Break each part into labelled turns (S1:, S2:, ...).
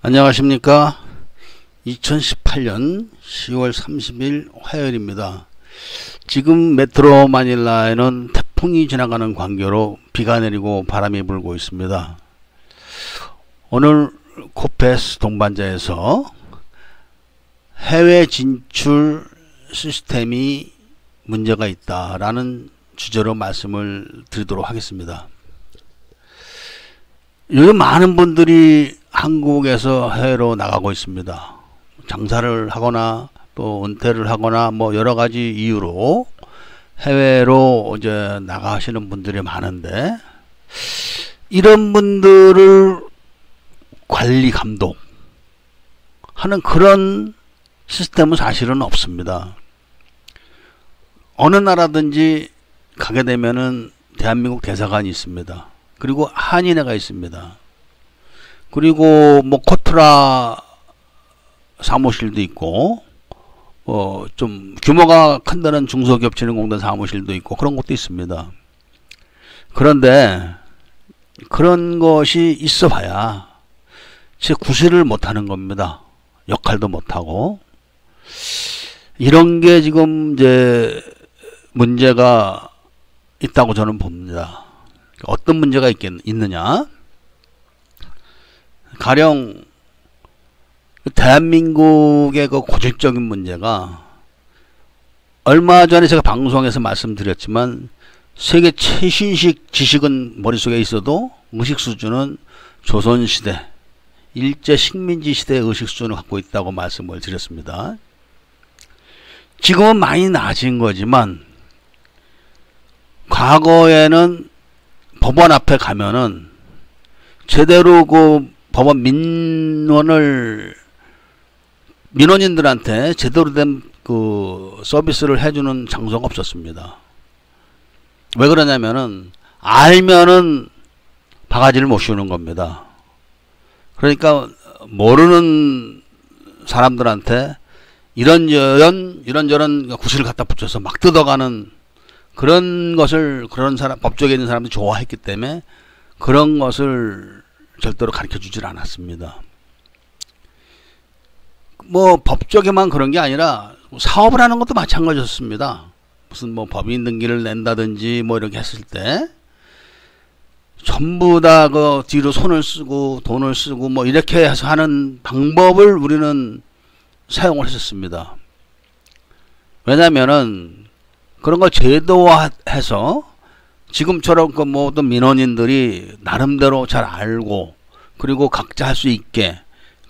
S1: 안녕하십니까. 2018년 10월 30일 화요일입니다. 지금 메트로 마닐라에는 태풍이 지나가는 관계로 비가 내리고 바람이 불고 있습니다. 오늘 코페스 동반자에서 해외 진출 시스템이 문제가 있다라는 주제로 말씀을 드리도록 하겠습니다. 요즘 많은 분들이 한국에서 해외로 나가고 있습니다. 장사를 하거나 또 은퇴를 하거나 뭐 여러 가지 이유로 해외로 이제 나가시는 분들이 많은데, 이런 분들을 관리 감독 하는 그런 시스템은 사실은 없습니다. 어느 나라든지 가게 되면은 대한민국 대사관이 있습니다. 그리고 한인회가 있습니다. 그리고 뭐 코트라 사무실도 있고, 좀 규모가 큰 데는 중소기업진흥공단 사무실도 있고 그런 것도 있습니다. 그런데 그런 것이 있어 봐야 제 구실을 못하는 겁니다. 역할도 못하고. 이런 게 지금 이제 문제가 있다고 저는 봅니다. 어떤 문제가 있느냐? 가령 대한민국의 그 고질적인 문제가, 얼마 전에 제가 방송에서 말씀드렸지만 세계 최신식 지식은 머릿속에 있어도 의식 수준은 조선시대 일제 식민지 시대의 의식 수준을 갖고 있다고 말씀을 드렸습니다. 지금은 많이 나아진 거지만 과거에는 법원 앞에 가면은 제대로 그 법원 민원인들한테 제대로 된 그 서비스를 해주는 장소가 없었습니다. 왜 그러냐면은 알면은 바가지를 못 씌우는 겁니다. 그러니까 모르는 사람들한테 이런저런 구실을 갖다 붙여서 막 뜯어가는 그런 것을, 그런 사람, 법조계에 있는 사람들이 좋아했기 때문에 그런 것을 절대로 가르쳐 주질 않았습니다. 뭐 법조계만 그런 게 아니라 사업을 하는 것도 마찬가지였습니다. 무슨 뭐 법인 등기를 낸다든지 뭐 이렇게 했을 때 전부 다 그 뒤로 손을 쓰고 돈을 쓰고 뭐 이렇게 해서 하는 방법을 우리는 사용을 했었습니다. 왜냐면은 그런 걸 제도화해서 지금처럼 그 모든 민원인들이 나름대로 잘 알고 그리고 각자 할 수 있게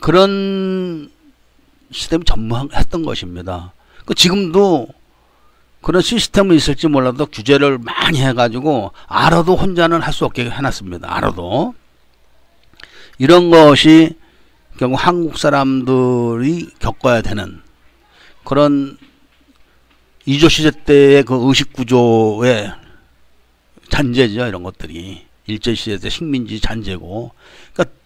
S1: 그런 시스템이 전무했던 것입니다. 지금도 그런 시스템이 있을지 몰라도 규제를 많이 해가지고 알아도 혼자는 할 수 없게 해놨습니다. 알아도. 이런 것이 결국 한국 사람들이 겪어야 되는 그런 이조시대 때의 그 의식구조의 잔재죠. 이런 것들이 일제시대 때 식민지 잔재고, 그러니까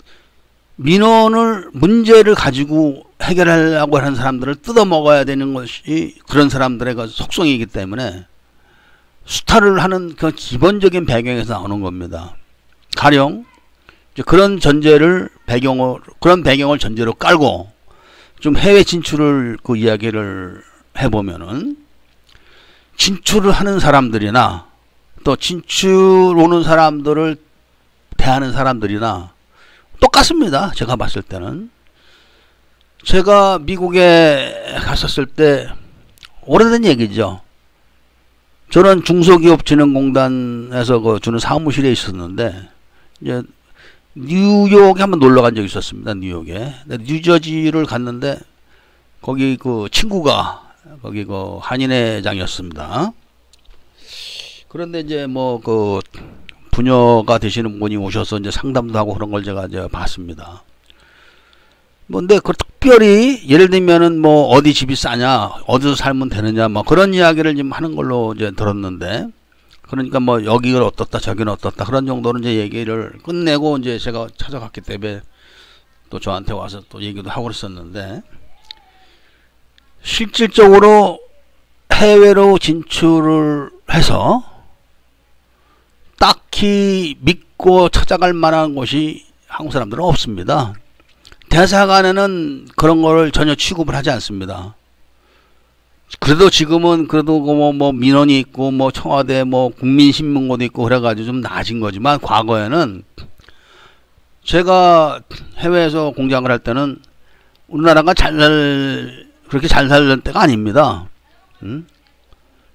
S1: 문제를 가지고 해결하려고 하는 사람들을 뜯어먹어야 되는 것이 그런 사람들의 그 속성이기 때문에 수탈을 하는 그 기본적인 배경에서 나오는 겁니다. 가령 이제 그런 배경을 전제로 깔고 좀 해외 진출을 그 이야기를 해보면은, 진출을 하는 사람들이나 또 진출 오는 사람들을 대하는 사람들이나 똑같습니다. 제가 봤을 때는. 제가 미국에 갔었을 때, 오래된 얘기죠. 저는 중소기업진흥공단에서 그 주는 사무실에 있었는데, 이제 뉴욕에 한번 놀러 간 적이 있었습니다. 뉴욕에. 뉴저지를 갔는데 거기 그 친구가 거기 그 한인회장이었습니다. 그런데 이제 뭐 그 부녀가 되시는 분이 오셔서 이제 상담도 하고 그런 걸 제가 이제 봤습니다. 뭐 근데 그 특별히 예를 들면은 뭐 어디 집이 싸냐, 어디서 살면 되느냐, 뭐 그런 이야기를 좀 하는 걸로 이제 들었는데, 그러니까 뭐 여기는 어떻다 저기는 어떻다 그런 정도는 이제 얘기를 끝내고 이제 제가 찾아갔기 때문에 또 저한테 와서 또 얘기도 하고 그랬었는데, 실질적으로 해외로 진출을 해서 딱히 믿고 찾아갈 만한 곳이 한국 사람들은 없습니다. 대사관에는 그런 거를 전혀 취급을 하지 않습니다. 그래도 지금은 그래도 뭐 민원이 있고 뭐 청와대 뭐 국민신문고도 있고 그래가지고 좀 나아진 거지만 과거에는 제가 해외에서 공장을 할 때는 우리나라가 그렇게 잘 살던 때가 아닙니다.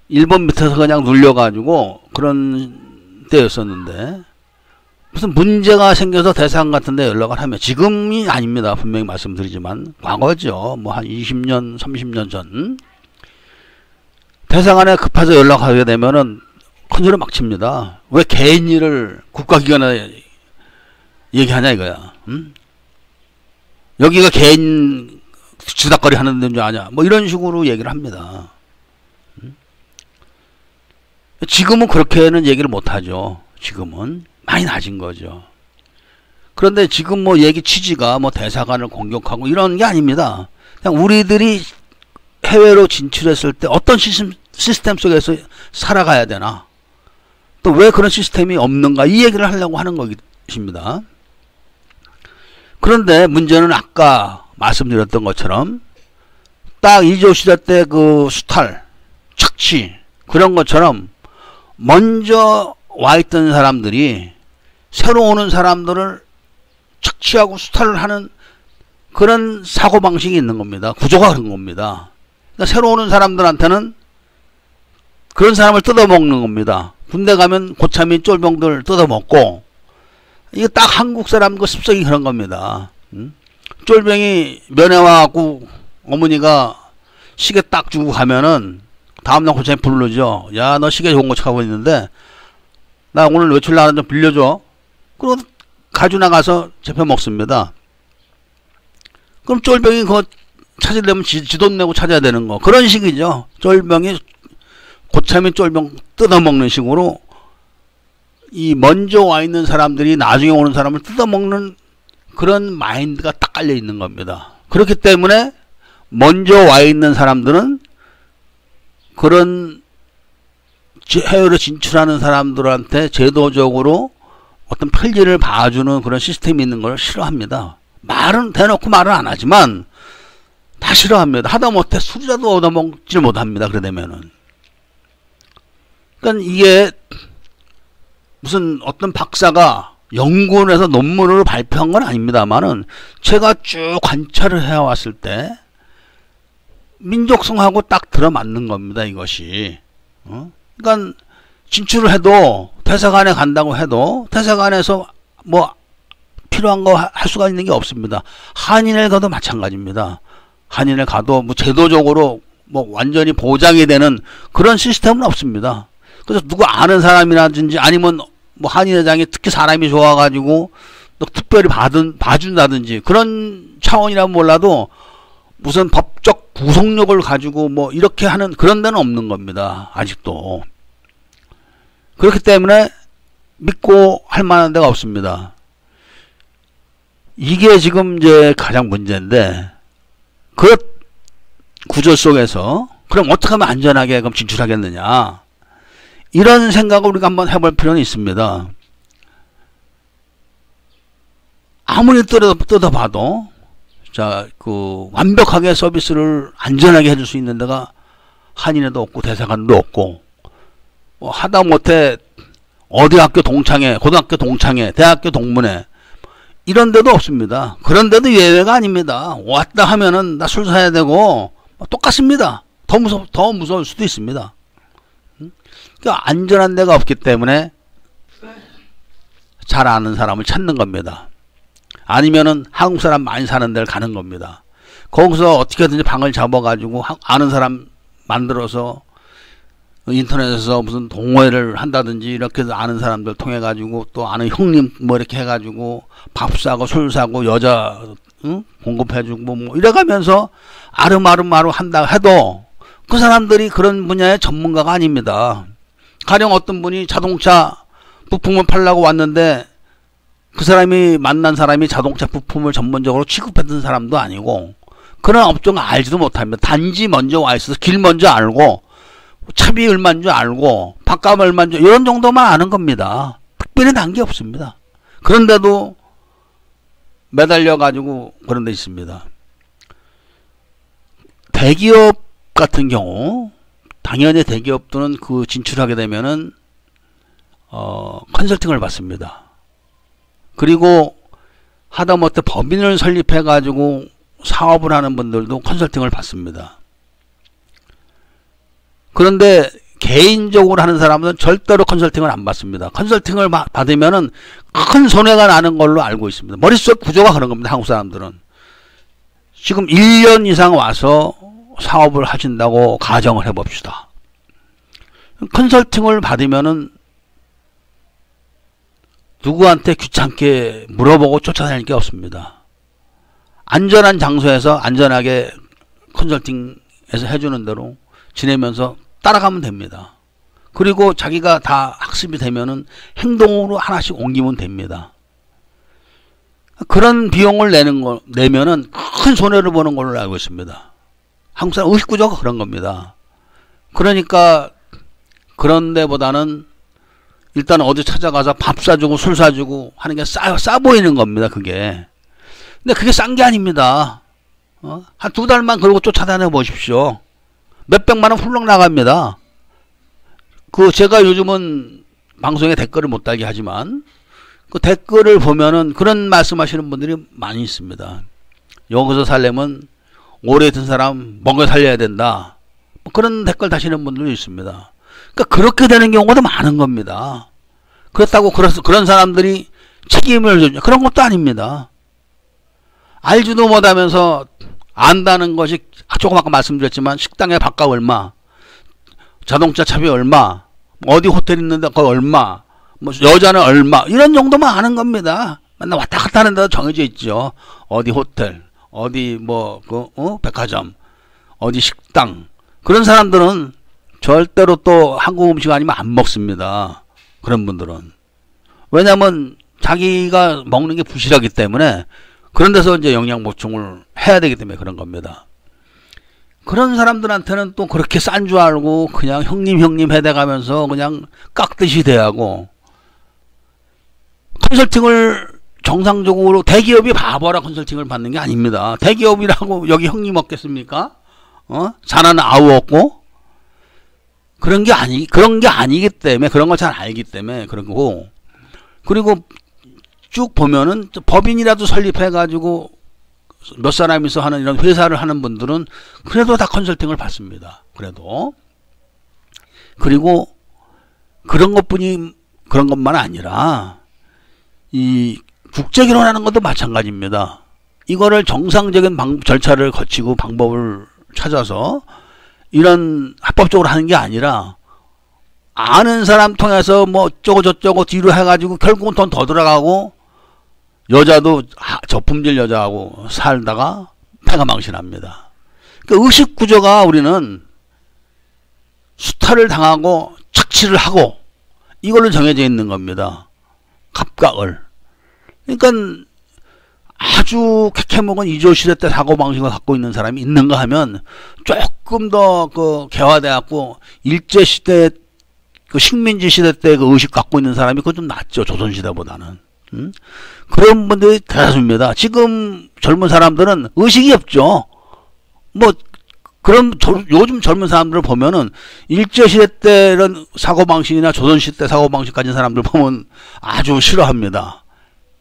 S1: 일본 밑에서 그냥 눌려가지고 그런 때였었는데 무슨 문제가 생겨서 대사관 같은 데 연락을 하면 지금이 아닙니다. 분명히 말씀드리지만 과거죠. 뭐 한 20년 30년 전 대사관에 급해서 연락하게 되면은 큰소리 막 칩니다. 왜 개인 일을 국가기관에 얘기하냐 이거야. 여기가 개인 주닥거리 하는 데인 줄 아냐. 뭐 이런 식으로 얘기를 합니다. 지금은 그렇게는 얘기를 못하죠. 지금은 많이 낮은 거죠. 그런데 지금 뭐 얘기 취지가 뭐 대사관을 공격하고 이런 게 아닙니다. 그냥 우리들이 해외로 진출했을 때 어떤 시스템 속에서 살아가야 되나, 또 왜 그런 시스템이 없는가, 이 얘기를 하려고 하는 것입니다. 그런데 문제는 아까 말씀드렸던 것처럼 딱 이조 시대 때 그 수탈, 착취 그런 것처럼 먼저 와 있던 사람들이 새로 오는 사람들을 착취하고 수탈을 하는 그런 사고방식이 있는 겁니다. 구조가 그런 겁니다. 그러니까 새로 오는 사람들한테는 그런 사람을 뜯어먹는 겁니다. 군대 가면 고참인 쫄병들 뜯어먹고, 이게 딱 한국 사람 그 습성이 그런 겁니다. 쫄병이 면회 와갖고 어머니가 시계 딱 주고 가면은 다음날 고참이 부르죠. 야, 너 시계 좋은 거 차고 있는데 나 오늘 외출 나가는 좀 빌려줘. 그리고 가지고 나가서 잡혀 먹습니다. 그럼 쫄병이 그거 찾으려면 지 돈 내고 찾아야 되는 거. 그런 식이죠. 쫄병이 고참인 쫄병 뜯어먹는 식으로 이 먼저 와 있는 사람들이 나중에 오는 사람을 뜯어먹는 그런 마인드가 딱 깔려 있는 겁니다. 그렇기 때문에 먼저 와 있는 사람들은 그런 해외로 진출하는 사람들한테 제도적으로 어떤 편리를 봐주는 그런 시스템이 있는 걸 싫어합니다. 말은 대놓고 말은 안 하지만 다 싫어합니다. 하다못해 술이라도 얻어먹지 못합니다. 그래 되면은. 그러니까 이게 무슨 어떤 박사가 연구원에서 논문으로 발표한 건 아닙니다만은 제가 쭉 관찰을 해왔을 때 민족성하고 딱 들어맞는 겁니다. 이것이. 그러니까 진출을 해도 대사관에 간다고 해도 대사관에서 뭐 필요한 거 할 수가 있는 게 없습니다. 한인에 가도 마찬가지입니다. 한인에 가도 뭐 제도적으로 뭐 완전히 보장이 되는 그런 시스템은 없습니다. 그래서 누구 아는 사람이라든지 아니면 뭐 한인회장이 특히 사람이 좋아가지고 또 특별히 봐준다든지 그런 차원이라면 몰라도 무슨 법적 구속력을 가지고 뭐 이렇게 하는 그런 데는 없는 겁니다. 아직도. 그렇기 때문에 믿고 할 만한 데가 없습니다. 이게 지금 이제 가장 문제인데, 그 구조 속에서 그럼 어떻게 하면 안전하게 그럼 진출하겠느냐, 이런 생각을 우리가 한번 해볼 필요는 있습니다. 아무리 뜯어봐도 자, 그 완벽하게 서비스를 안전하게 해줄 수 있는 데가 한인에도 없고 대사관도 없고, 뭐 하다못해 어디 학교 동창회, 고등학교 동창회, 대학교 동문회 이런 데도 없습니다. 그런 데도 예외가 아닙니다. 왔다 하면은 나 술 사야 되고 똑같습니다. 더 무서울 수도 있습니다. 그러니까 안전한 데가 없기 때문에 잘 아는 사람을 찾는 겁니다. 아니면은 한국 사람 많이 사는 데를 가는 겁니다. 거기서 어떻게든지 방을 잡아가지고 아는 사람 만들어서 인터넷에서 무슨 동호회를 한다든지 이렇게 해서 아는 사람들 통해 가지고 또 아는 형님 뭐 이렇게 해가지고 밥 사고 술 사고 여자 공급해주고 뭐 이래가면서 아름아름 한다 해도 그 사람들이 그런 분야의 전문가가 아닙니다. 가령 어떤 분이 자동차 부품을 팔려고 왔는데 그 사람이 만난 사람이 자동차 부품을 전문적으로 취급했던 사람도 아니고 그런 업종을 알지도 못합니다. 단지 먼저 와 있어서 길 먼저 알고 차비 얼마인 줄 알고 밥값 얼마인 줄 이런 정도만 아는 겁니다. 특별히 난 게 없습니다. 그런데도 매달려 가지고 그런 데 있습니다. 대기업 같은 경우 당연히 대기업들은 그 진출하게 되면은 컨설팅을 받습니다. 그리고 하다못해 법인을 설립해 가지고 사업을 하는 분들도 컨설팅을 받습니다. 그런데 개인적으로 하는 사람은 절대로 컨설팅을 안 받습니다. 컨설팅을 받으면은 큰 손해가 나는 걸로 알고 있습니다. 머릿속 구조가 그런 겁니다. 한국 사람들은. 지금 1년 이상 와서 사업을 하신다고 가정을 해봅시다. 컨설팅을 받으면은 누구한테 귀찮게 물어보고 쫓아다닐 게 없습니다. 안전한 장소에서 안전하게 컨설팅에서 해주는 대로 지내면서 따라가면 됩니다. 그리고 자기가 다 학습이 되면은 행동으로 하나씩 옮기면 됩니다. 그런 비용을 내면은 큰 손해를 보는 걸로 알고 있습니다. 한국 사람 의식구조가 그런 겁니다. 그러니까 그런 데보다는 일단 어디 찾아가서 밥 사주고 술 사주고 하는 게 싸 보이는 겁니다. 그게. 근데 그게 싼 게 아닙니다. 한 2달만 그러고 쫓아다녀 보십시오. 몇백만 원 훌렁 나갑니다. 제가 요즘은 방송에 댓글을 못 달게 하지만 그 댓글을 보면은 그런 말씀하시는 분들이 많이 있습니다. 여기서 살려면 오래 든 사람 먹여 살려야 된다. 그런 댓글 다시는 분들도 있습니다. 그러니까 그렇게 되는 경우도 많은 겁니다. 그렇다고 그런 사람들이 책임을 져요. 그런 것도 아닙니다. 알지도 못하면서 안다는 것이 조금 아까 말씀드렸지만 식당에 밥값 얼마, 자동차 차비 얼마, 어디 호텔 있는데 거기 얼마, 뭐 여자는 얼마 이런 정도만 아는 겁니다. 맨날 왔다 갔다 하는 데도 정해져 있죠. 어디 호텔, 어디 백화점, 어디 식당. 그런 사람들은 절대로 또 한국 음식 아니면 안 먹습니다. 그런 분들은. 왜냐면 자기가 먹는 게 부실하기 때문에 그런 데서 이제 영양 보충을 해야 되기 때문에 그런 겁니다. 그런 사람들한테는 또 그렇게 싼 줄 알고 그냥 형님 해대가면서 그냥 깍듯이 대하고 컨설팅을 정상적으로 대기업이 바보라 컨설팅을 받는 게 아닙니다. 대기업이라고 여기 형님 없겠습니까? 잘하는 아우 없고 그런 게 아니기 때문에 그런 걸 잘 알기 때문에 그런 거고 그리고 쭉 보면은 법인이라도 설립해 가지고 몇 사람이서 하는 이런 회사를 하는 분들은 그래도 다 컨설팅을 받습니다. 그래도 그리고 그런 것만 아니라 이 국제 결혼하는 것도 마찬가지입니다. 이거를 정상적인 절차를 거치고 방법을 찾아서 이런 합법적으로 하는 게 아니라 아는 사람 통해서 뭐 어쩌고 저쩌고 뒤로 해가지고 결국은 돈 더 들어가고 여자도 저품질 여자하고 살다가 패가 망신합니다. 그러니까 의식 구조가 우리는 수탈을 당하고 착취를 하고 이걸로 정해져 있는 겁니다. 갑과 을. 그러니까 아주 캐캐먹은 이조시대 때 사고방식을 갖고 있는 사람이 있는가 하면 조금 더 개화돼 갖고 일제시대 식민지 시대 때 의식 갖고 있는 사람이 그거 좀 낫죠. 조선시대보다는. 그런 분들이 대다수입니다. 지금 젊은 사람들은 의식이 없죠. 그럼 요즘 젊은 사람들을 보면은 일제시대 때 이런 사고방식이나 조선시대 때 사고방식 가진 사람들 보면 아주 싫어합니다.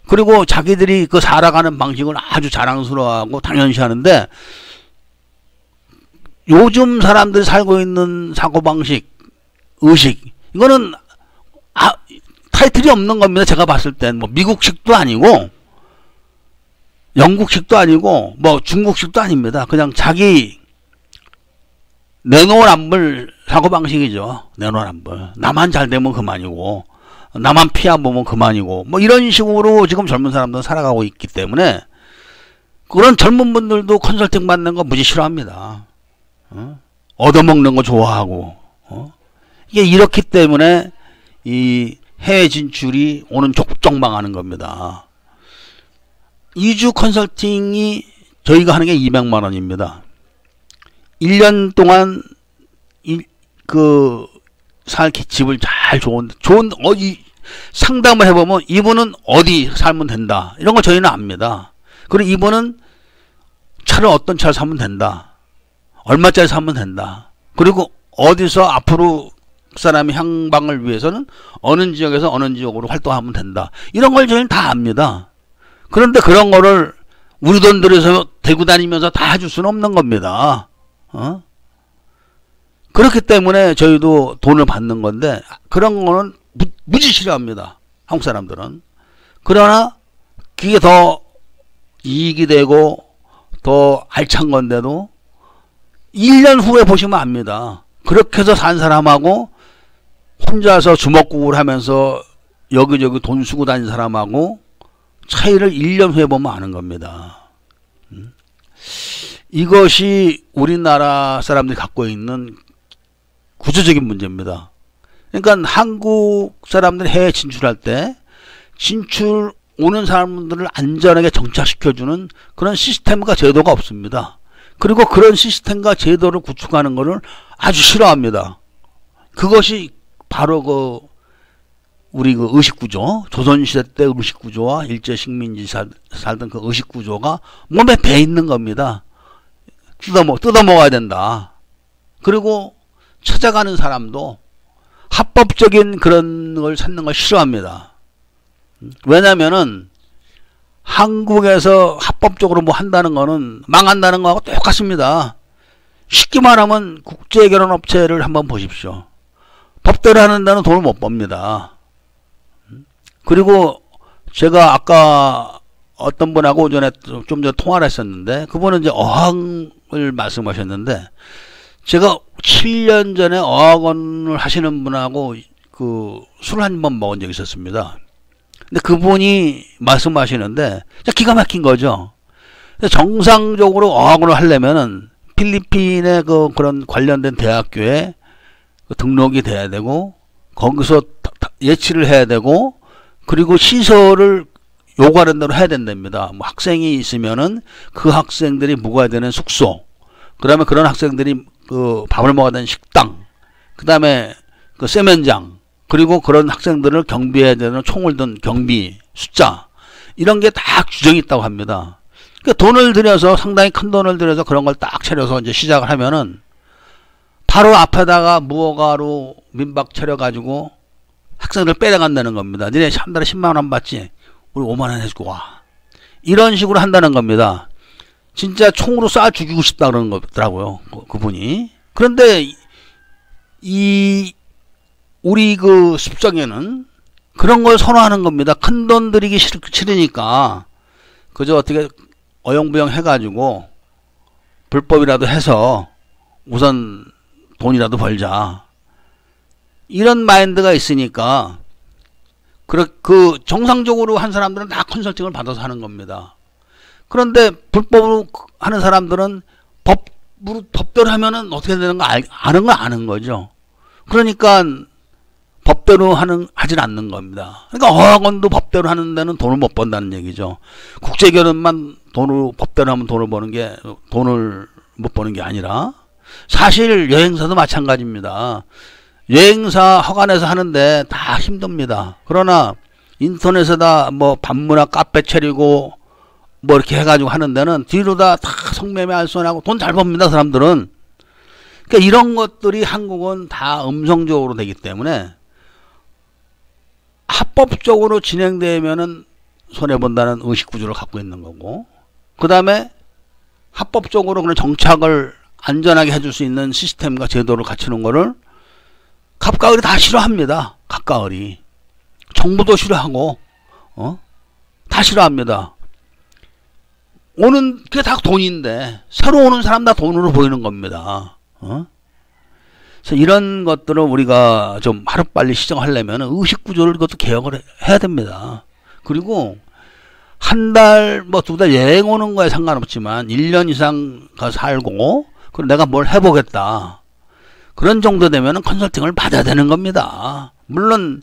S1: 그리고 자기들이 살아가는 방식을 아주 자랑스러워하고 당연시하는데 요즘 사람들이 살고 있는 사고방식, 의식 이거는 타이틀이 없는 겁니다. 제가 봤을 땐 미국식도 아니고 영국식도 아니고 중국식도 아닙니다. 그냥 자기 내노남불 사고방식이죠. 내노남불. 나만 잘 되면 그만이고 나만 피해 보면 그만이고 이런 식으로 지금 젊은 사람들은 살아가고 있기 때문에 그런 젊은 분들도 컨설팅 받는 거 무지 싫어합니다. 얻어먹는 거 좋아하고 이게 이렇기 때문에 이 해외 진출이 오는 족적망하는 겁니다. 2주 컨설팅이 저희가 하는 게 200만 원입니다. 1년 동안 집을 잘 좋은 어디 상담을 해보면 이분은 어디 살면 된다. 이런 거 저희는 압니다. 그리고 이분은 차를 어떤 차를 사면 된다. 얼마짜리 사면 된다. 그리고 어디서 앞으로 그 사람의 향방을 위해서는 어느 지역에서 어느 지역으로 활동하면 된다. 이런 걸 저희는 다 압니다. 그런데 그런 거를 우리 돈 들여서 대고 다니면서 다 해줄 수는 없는 겁니다. 그렇기 때문에 저희도 돈을 받는 건데 그런 거는 무지 싫어합니다. 한국 사람들은. 그러나 그게 더 이익이 되고 더 알찬 건데도 1년 후에 보시면 압니다. 그렇게 해서 산 사람하고 혼자서 주먹국을 하면서 여기저기 돈 쓰고 다니는 사람하고 차이를 1년 후에 보면 아는 겁니다. 이것이 우리나라 사람들이 갖고 있는 구조적인 문제입니다. 그러니까 한국 사람들이 해외 진출할 때 진출 오는 사람들을 안전하게 정착시켜주는 그런 시스템과 제도가 없습니다. 그리고 그런 시스템과 제도를 구축하는 것을 아주 싫어합니다. 그것이 바로 우리 의식구조, 조선시대 때 의식구조와 일제식민지 살던 그 의식구조가 몸에 배 있는 겁니다. 뜯어먹어야 된다. 그리고 찾아가는 사람도 합법적인 그런 걸 찾는 걸 싫어합니다. 왜냐면은 한국에서 합법적으로 뭐 한다는 거는 망한다는 거하고 똑같습니다. 쉽게 말하면 국제결혼업체를 한번 보십시오. 법대로 하는 데는 돈을 못 법니다. 그리고 제가 아까 어떤 분하고 좀 전에 통화를 했었는데 그분은 이제 어학을 말씀하셨는데 제가 7년 전에 어학원을 하시는 분하고 술 한 번 먹은 적이 있었습니다. 근데 그분이 말씀하시는데 기가 막힌 거죠. 정상적으로 어학원을 하려면은 필리핀의 그런 관련된 대학교에 등록이 돼야 되고 거기서 예치를 해야 되고 그리고 시설을 요구하는 대로 해야 된답니다. 뭐 학생이 있으면은 그 학생들이 묵어야 되는 숙소, 그 다음에 그런 학생들이 밥을 먹어야 되는 식당, 그 다음에 세면장, 그리고 그런 학생들을 경비해야 되는 총을 든 경비 숫자, 이런 게 다 규정이 있다고 합니다. 그러니까 돈을 들여서 상당히 큰 돈을 들여서 그런 걸 딱 차려서 이제 시작을 하면은 바로 앞에다가 무허가로 민박 차려가지고 학생들 빼려간다는 겁니다. 니네 한 달에 10만 원 받지? 우리 5만 원 해주고 와. 이런 식으로 한다는 겁니다. 진짜 총으로 쏴 죽이고 싶다 그러는 거더라고요. 그분이. 그런데 우리 습정에는 그런 걸 선호하는 겁니다. 큰 돈 들이기 싫으니까 그저 어떻게 어영부영 해가지고 불법이라도 해서 우선 돈이라도 벌자. 이런 마인드가 있으니까 정상적으로 한 사람들은 다 컨설팅을 받아서 하는 겁니다. 그런데 불법으로 하는 사람들은 법대로 하면은 어떻게 되는 거 아는 거죠. 그러니까 법대로 하진 않는 겁니다. 그러니까 어학원도 법대로 하는 데는 돈을 못 번다는 얘기죠. 국제결혼만 법대로 하면 돈을 못 버는 게 아니라 사실 여행사도 마찬가지입니다. 여행사 허가내서 하는데 다 힘듭니다. 그러나 인터넷에다 뭐 반문화 카페 차리고 뭐 이렇게 해가지고 하는 데는 뒤로 다 성매매 알선하고 돈 잘 법니다. 사람들은. 그러니까 이런 것들이 한국은 다 음성적으로 되기 때문에 합법적으로 진행되면은 손해본다는 의식구조를 갖고 있는 거고, 그 다음에 합법적으로 그런 정착을 안전하게 해줄 수 있는 시스템과 제도를 갖추는 거를 갑가을이 다 싫어합니다. 갑가을이. 정부도 싫어하고 다 싫어합니다. 그게 다 돈인데 새로 오는 사람 다 돈으로 보이는 겁니다. 그래서 이런 것들을 우리가 좀 하루빨리 시정하려면 의식구조를 이것도 개혁을 해야 됩니다. 그리고 한 달, 뭐 2달 여행 오는 거에 상관없지만 1년 이상 가서 살고 그리고 내가 뭘 해보겠다. 그런 정도 되면 컨설팅을 받아야 되는 겁니다. 물론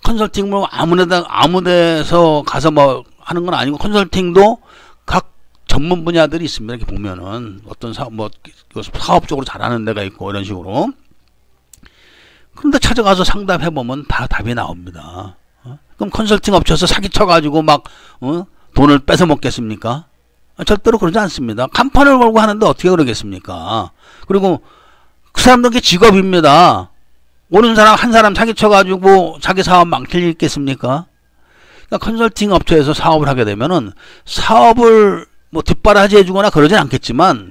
S1: 컨설팅 뭐 아무 데서 가서 뭐 하는 건 아니고 컨설팅도 각 전문 분야들이 있습니다. 이렇게 보면은 어떤 사업적으로 잘하는 데가 있고 이런 식으로. 그런데 찾아가서 상담해보면 다 답이 나옵니다. 그럼 컨설팅 업체에서 사기쳐가지고 막 돈을 뺏어 먹겠습니까? 절대로 그러지 않습니다. 간판을 걸고 하는데 어떻게 그러겠습니까? 그리고 그 사람들께 직업입니다. 오는 사람 한 사람 사기쳐가지고 자기 사업 망칠 일 있겠습니까? 그러니까 컨설팅 업체에서 사업을 하게 되면은 사업을 뭐 뒷바라지 해주거나 그러진 않겠지만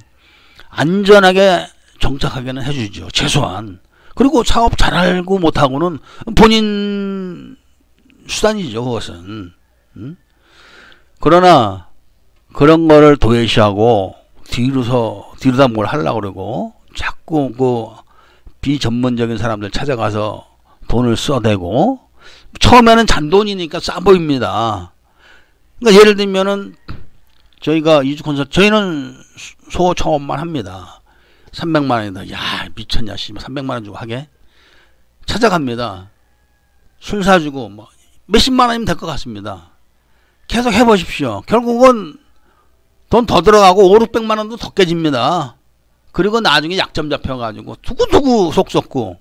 S1: 안전하게 정착하게는 해주죠. 최소한. 그리고 사업 잘 알고 못하고는 본인 수단이죠. 그것은. 그러나 그런 거를 도외시하고 뒤로다 뭘 하려고 그러고 자꾸 그 비전문적인 사람들 찾아가서 돈을 써대고 처음에는 잔돈이니까 싸 보입니다. 그러니까 예를 들면은 저희가 이주 콘서트 저희는 소 청업만 합니다. 300만 원이다. 야 미쳤냐 씨 300만 원 주고 하게 찾아갑니다. 술 사주고 뭐 몇십만 원이면 될 것 같습니다. 계속 해보십시오. 결국은 돈 더 들어가고 5, 600만 원도 더 깨집니다. 그리고 나중에 약점 잡혀가지고 두고두고 속 썩고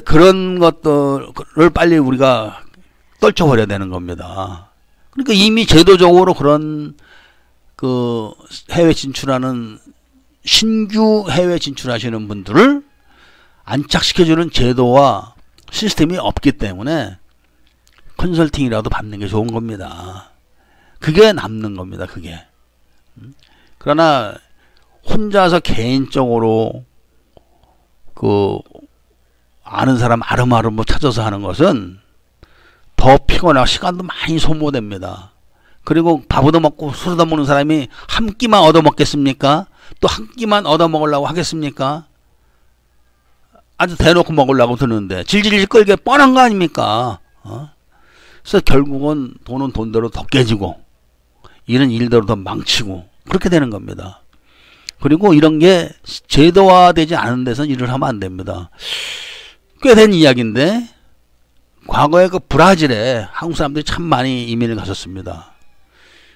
S1: 그런 것들을 빨리 우리가 떨쳐버려야 되는 겁니다. 그러니까 이미 제도적으로 그런 그 해외 진출하는 신규 해외 진출하시는 분들을 안착시켜주는 제도와 시스템이 없기 때문에 컨설팅이라도 받는 게 좋은 겁니다. 그게 남는 겁니다. 그게. 그러나 혼자서 개인적으로 그 아는 사람 아름아름 뭐 찾아서 하는 것은 더 피곤하고 시간도 많이 소모됩니다. 그리고 밥 얻어먹고 술 얻어먹는 사람이 한 끼만 얻어먹겠습니까? 또 한 끼만 얻어먹으려고 하겠습니까? 아주 대놓고 먹으려고 드는데 질질 끌게 뻔한 거 아닙니까? 그래서 결국은 돈은 돈대로 더 깨지고 일은 일대로 더 망치고 그렇게 되는 겁니다. 그리고 이런 게 제도화되지 않은 데서는 일을 하면 안 됩니다. 꽤 된 이야기인데 과거에 그 브라질에 한국 사람들이 참 많이 이민을 갔었습니다.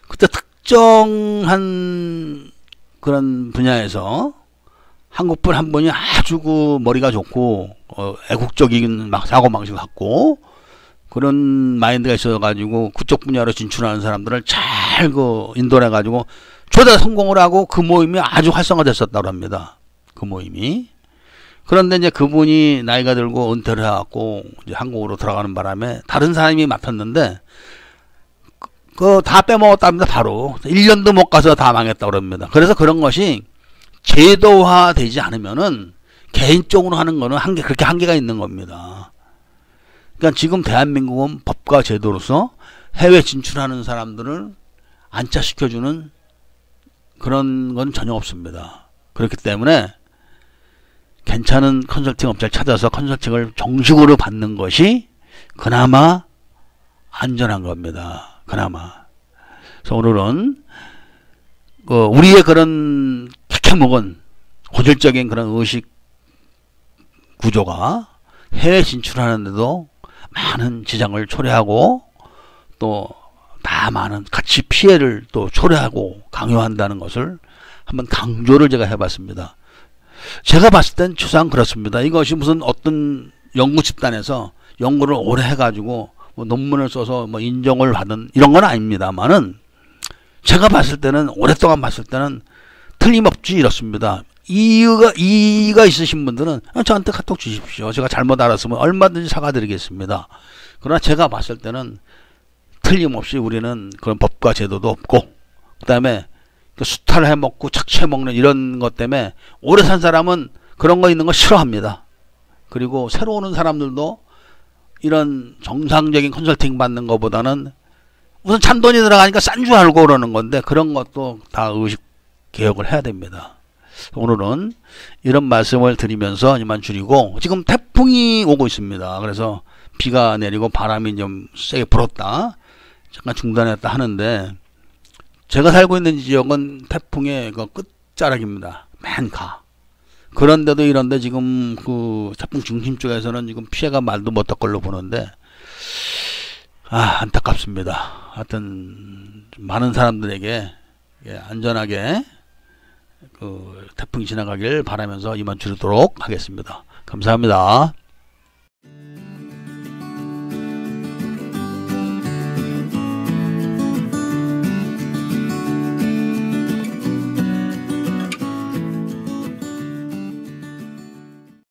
S1: 그때 특정한 그런 분야에서 한국분 한 분이 아주 그 머리가 좋고 애국적인 막 사고방식 갖고 그런 마인드가 있어가지고 그쪽 분야로 진출하는 사람들을 잘 그 인도해가지고 조다 성공을 하고 그 모임이 아주 활성화됐었다고 합니다. 그 모임이. 그런데 이제 그분이 나이가 들고 은퇴를 해갖고 이제 한국으로 들어가는 바람에 다른 사람이 맡았는데 그 다 빼먹었답니다. 바로 1년도 못 가서 다 망했다고 그럽니다. 그래서 그런 것이 제도화되지 않으면은 개인적으로 하는 거는 그렇게 한계가 있는 겁니다. 그러니까 지금 대한민국은 법과 제도로서 해외 진출하는 사람들을 안착시켜주는 그런 건 전혀 없습니다. 그렇기 때문에 괜찮은 컨설팅 업체를 찾아서 컨설팅을 정식으로 받는 것이 그나마 안전한 겁니다. 그나마. 그래서 오늘은 우리의 그런 캐캐묵은 고질적인 그런 의식 구조가 해외 진출하는데도 많은 지장을 초래하고 또 다 많은 가치 피해를 또 초래하고 강요한다는 것을 한번 강조를 제가 해봤습니다. 제가 봤을 땐 추상 그렇습니다. 이것이 무슨 어떤 연구 집단에서 연구를 오래 해가지고 뭐 논문을 써서 뭐 인정을 받은 이런 건 아닙니다만은 제가 봤을 때는 오랫동안 봤을 때는 틀림없이 이렇습니다. 이의가 있으신 분들은 저한테 카톡 주십시오. 제가 잘못 알았으면 얼마든지 사과드리겠습니다. 그러나 제가 봤을 때는 틀림없이 우리는 그런 법과 제도도 없고 그 다음에 수탈을 해먹고 착취해먹는 이런 것 때문에 오래 산 사람은 그런 거 있는 거 싫어합니다. 그리고 새로 오는 사람들도 이런 정상적인 컨설팅 받는 것보다는 우선 잔돈이 들어가니까 싼 줄 알고 그러는 건데 그런 것도 다 의식 개혁을 해야 됩니다. 오늘은 이런 말씀을 드리면서 이만 줄이고 지금 태풍이 오고 있습니다. 그래서 비가 내리고 바람이 좀 세게 불었다 잠깐 중단했다 하는데 제가 살고 있는 지역은 태풍의 그 끝자락입니다. 맨 가. 그런데도 이런데 지금 그 태풍 중심 쪽에서는 지금 피해가 말도 못할 걸로 보는데 안타깝습니다. 하여튼 많은 사람들에게 안전하게 그 태풍이 지나가길 바라면서 이만 줄이도록 하겠습니다. 감사합니다.